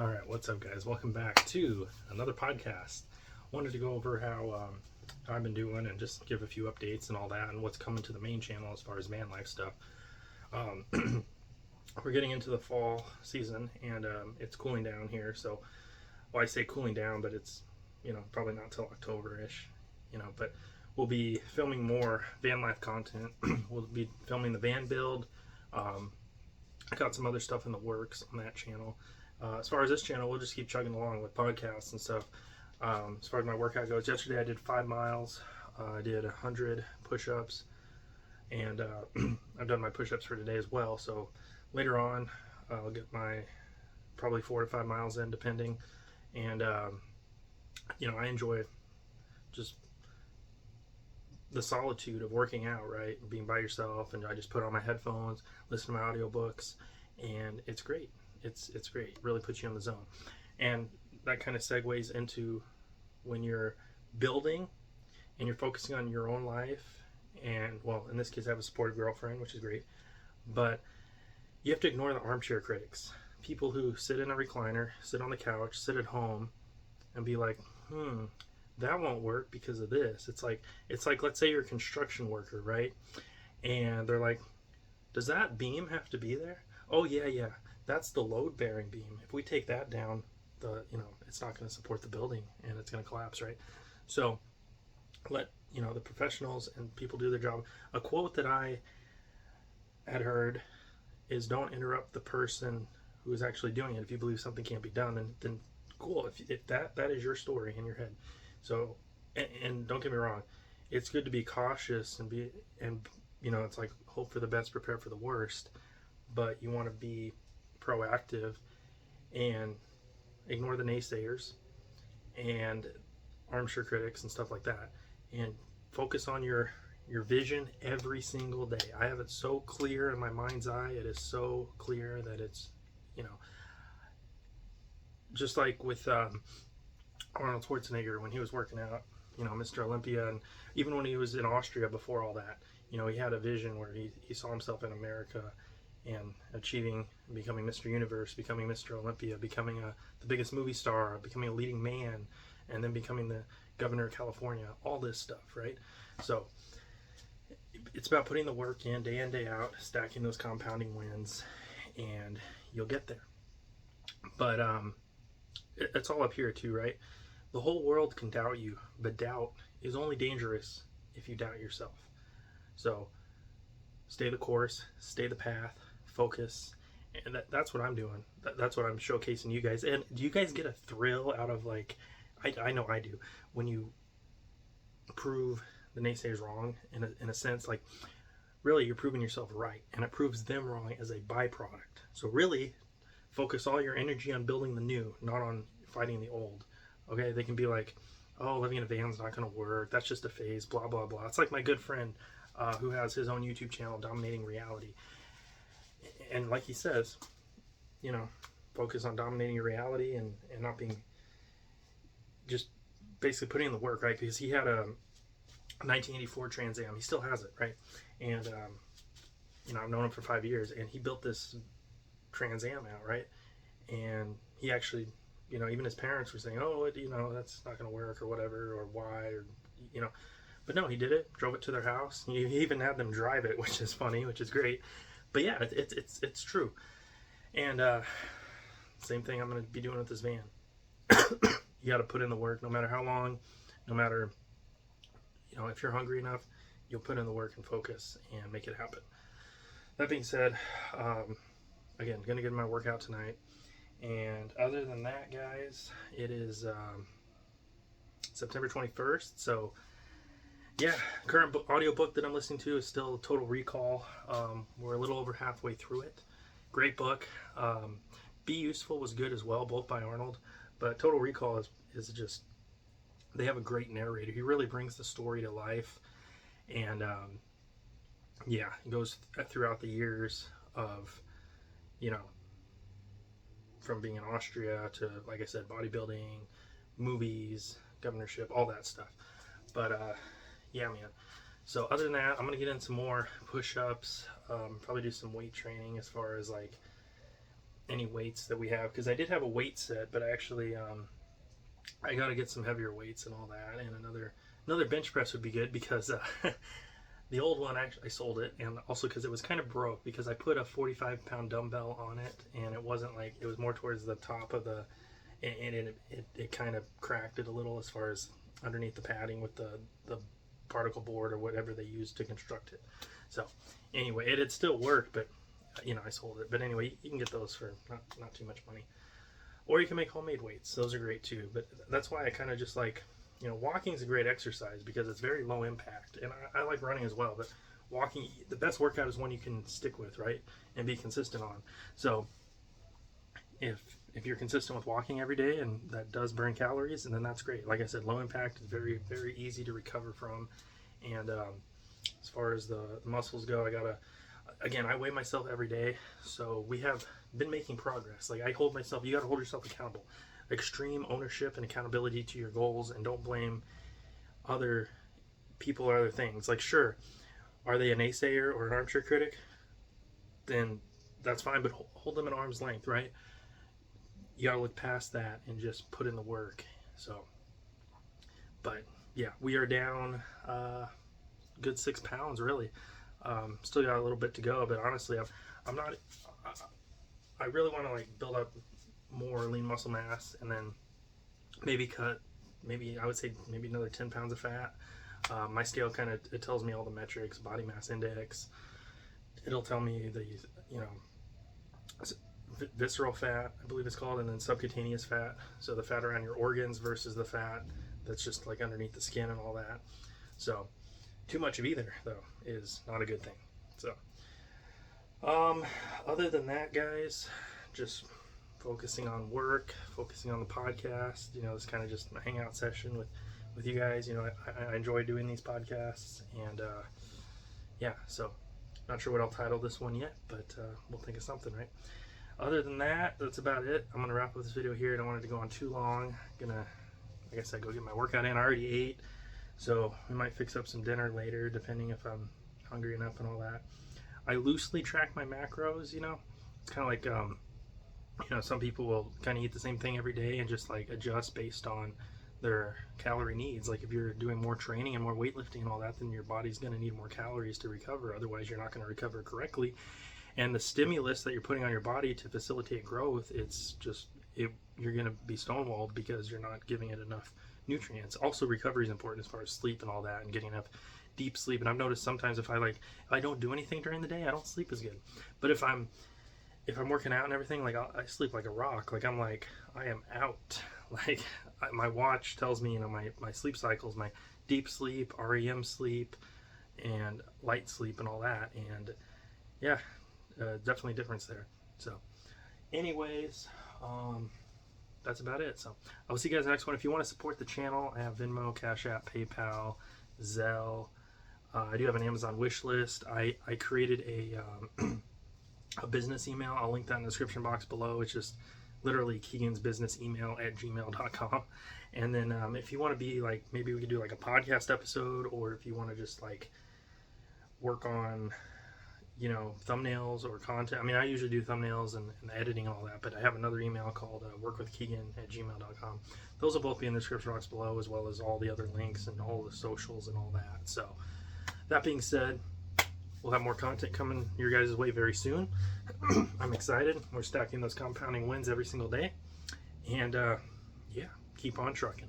All right, what's up, guys? Welcome back to another podcast. Wanted to go over how I've been doing and just give a few updates and all that, and what's coming to the main channel as far as van life stuff. We're getting into the fall season, and it's cooling down here. So, well, I say cooling down, but it's probably not till October-ish. But we'll be filming more van life content. We'll be filming the van build. I got some other stuff in the works on that channel. As far as this channel, we'll just keep chugging along with podcasts and stuff. As far as my workout goes, yesterday I did 5 miles. I did 100 push-ups, and I've done my push-ups for today as well. So later on, I'll get my probably 4 to 5 miles in, depending. And I enjoy just the solitude of working out, right? Being by yourself, and I just put on my headphones, listen to my audiobooks, and it's great. It's great. It really puts you in the zone. And that kind of segues into when you're building and you're focusing on your own life. And, well, in this case, I have a supportive girlfriend, which is great. But you have to ignore the armchair critics. People who sit in a recliner, sit on the couch, sit at home, and be like, that won't work because of this. It's like let's say you're a construction worker, right? And they're like, does that beam have to be there? Oh, yeah. That's the load-bearing beam. If we take that down, it's not going to support the building, and it's going to collapse, right? So let the professionals and people do their job. A quote that I had heard is, "Don't interrupt the person who is actually doing it. If you believe something can't be done, then cool. If that is your story in your head." So, and don't get me wrong, it's good to be cautious and it's like hope for the best, prepare for the worst. But you want to be proactive and ignore the naysayers and armchair critics and stuff like that, and focus on your vision every single day. I have it so clear in my mind's eye. It is so clear that it's just like with Arnold Schwarzenegger when he was working out, Mr. Olympia, and even when he was in Austria before all that, he had a vision where he saw himself in America and becoming Mr. Universe, becoming Mr. Olympia, becoming the biggest movie star, becoming a leading man, and then becoming the governor of California, all this stuff, right? So it's about putting the work in, day out, stacking those compounding wins, and you'll get there. But it's all up here too, right? The whole world can doubt you, but doubt is only dangerous if you doubt yourself. So stay the course, stay the path, focus, and that's what I'm doing. That's what I'm showcasing you guys. And do you guys get a thrill out of, like, I know I do, when you prove the naysayers wrong in a sense? Like, really, you're proving yourself right, and it proves them wrong as a byproduct. So really, focus all your energy on building the new, not on fighting the old. Okay, they can be like, oh, living in a van's not going to work. That's just a phase, blah, blah, blah. It's like my good friend who has his own YouTube channel, Dominating Reality. And like he says, focus on dominating your reality and not being, just basically putting in the work, right? Because he had a 1984 Trans Am. He still has it, right? And, I've known him for 5 years, and he built this Trans Am out, right? And he actually, even his parents were saying, oh, that's not going to work or whatever, or why, or, but no, he did it, drove it to their house. He even had them drive it, which is funny, which is great. But yeah, it's true. And same thing I'm going to be doing with this van. You got to put in the work, no matter how long, no matter, if you're hungry enough, you'll put in the work and focus and make it happen. That being said, again, going to get my workout tonight. And other than that, guys, it is September 21st. So, yeah, current audiobook that I'm listening to is still Total Recall. We're a little over halfway through it. Great book. Be Useful was good as well, both by Arnold. But Total Recall is just, they have a great narrator. He really brings the story to life. And, it goes throughout the years of, from being in Austria to, like I said, bodybuilding, movies, governorship, all that stuff. But, yeah, man. So other than that, I'm going to get in some more push-ups, probably do some weight training as far as, like, any weights that we have, because I did have a weight set, but I actually I got to get some heavier weights and all that, and another bench press would be good, because the old one, actually I sold it, and also because it was kind of broke, because I put a 45-pound dumbbell on it, and it wasn't like, it was more towards the top of the, and it kind of cracked it a little as far as underneath the padding with the particle board or whatever they used to construct it. So anyway, it had still worked, but you know, I sold it. But anyway, you can get those for not too much money, or you can make homemade weights. Those are great too. But that's why I kind of just like, you know, walking is a great exercise because it's very low impact, and I like running as well. But walking, the best workout is one you can stick with, right, and be consistent on. So if you're consistent with walking every day, and that does burn calories, and then that's great. Like I said, low impact is very, very easy to recover from. And as far as the muscles go, again, I weigh myself every day, so we have been making progress. Like, I hold myself, you got to hold yourself accountable. Extreme ownership and accountability to your goals, and don't blame other people or other things. Like, sure, are they a naysayer or an armchair critic? Then that's fine, but hold them at arm's length, right? You got to look past that and just put in the work. So, but yeah, we are down good 6 pounds, really. Still got a little bit to go, but honestly, I'm not. I really want to like build up more lean muscle mass, and then maybe I would say maybe another 10 pounds of fat. My scale kind of, it tells me all the metrics, body mass index. It'll tell me the, you know, visceral fat, I believe it's called, and then subcutaneous fat. So the fat around your organs versus the fat that's just like underneath the skin and all that. So too much of either, though, is not a good thing. So other than that, guys, just focusing on work, focusing on the podcast. You know, it's kind of just a hangout session with you guys. You know, I enjoy doing these podcasts, and yeah, so not sure what I'll title this one yet, but we'll think of something, right? Other than that, that's about it. I'm gonna wrap up this video here. I don't want it to go on too long. Gonna, like I said, go get my workout in. I already ate, so we might fix up some dinner later, depending if I'm hungry enough and all that. I loosely track my macros. You know, it's kind of like you know, some people will kind of eat the same thing every day and just like adjust based on their calorie needs. Like, if you're doing more training and more weightlifting and all that, then your body's going to need more calories to recover. Otherwise, you're not going to recover correctly. And the stimulus that you're putting on your body to facilitate growth, it's just, you're going to be stonewalled because you're not giving it enough nutrients. Also, recovery is important as far as sleep and all that, and getting enough deep sleep. And I've noticed sometimes if I don't do anything during the day, I don't sleep as good. But if I'm working out and everything, like I sleep like a rock. Like, I am out. Like, my watch tells me, you know, my sleep cycles, my deep sleep, REM sleep, and light sleep and all that. And yeah, definitely a difference there. So anyways, that's about it. So I'll see you guys in the next one. If you want to support the channel, I have Venmo, Cash App, PayPal, Zelle. I do have an Amazon wish list. I created a business email. I'll link that in the description box below. It's just literally Kegan's business email at gmail.com. And then if you want to be like, maybe we could do like a podcast episode, or if you want to just like work on, you know, thumbnails or content. I mean, I usually do thumbnails and editing and all that, but I have another email called workwithkegan@gmail.com. Those will both be in the description box below, as well as all the other links and all the socials and all that. So that being said, we'll have more content coming your guys' way very soon. I'm excited. We're stacking those compounding wins every single day. And yeah, keep on trucking.